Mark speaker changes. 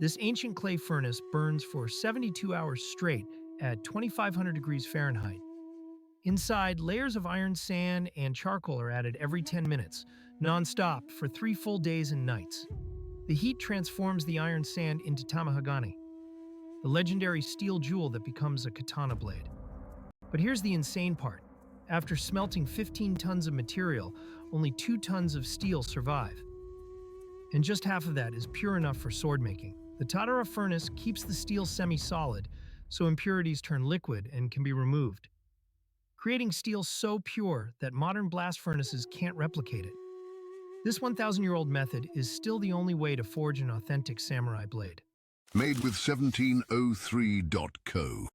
Speaker 1: This ancient clay furnace burns for 72 hours straight at 2,500 degrees Fahrenheit. Inside, layers of iron sand and charcoal are added every 10 minutes, non-stop, for 3 full days and nights. The heat transforms the iron sand into Tamahagane, the legendary steel jewel that becomes a katana blade. But here's the insane part. After smelting 15 tons of material, only 2 tons of steel survive. And just half of that is pure enough for sword making. The Tatara furnace keeps the steel semi-solid, so impurities turn liquid and can be removed, creating steel so pure that modern blast furnaces can't replicate it. This 1,000-year-old method is still the only way to forge an authentic samurai blade.
Speaker 2: Made with 1703.co.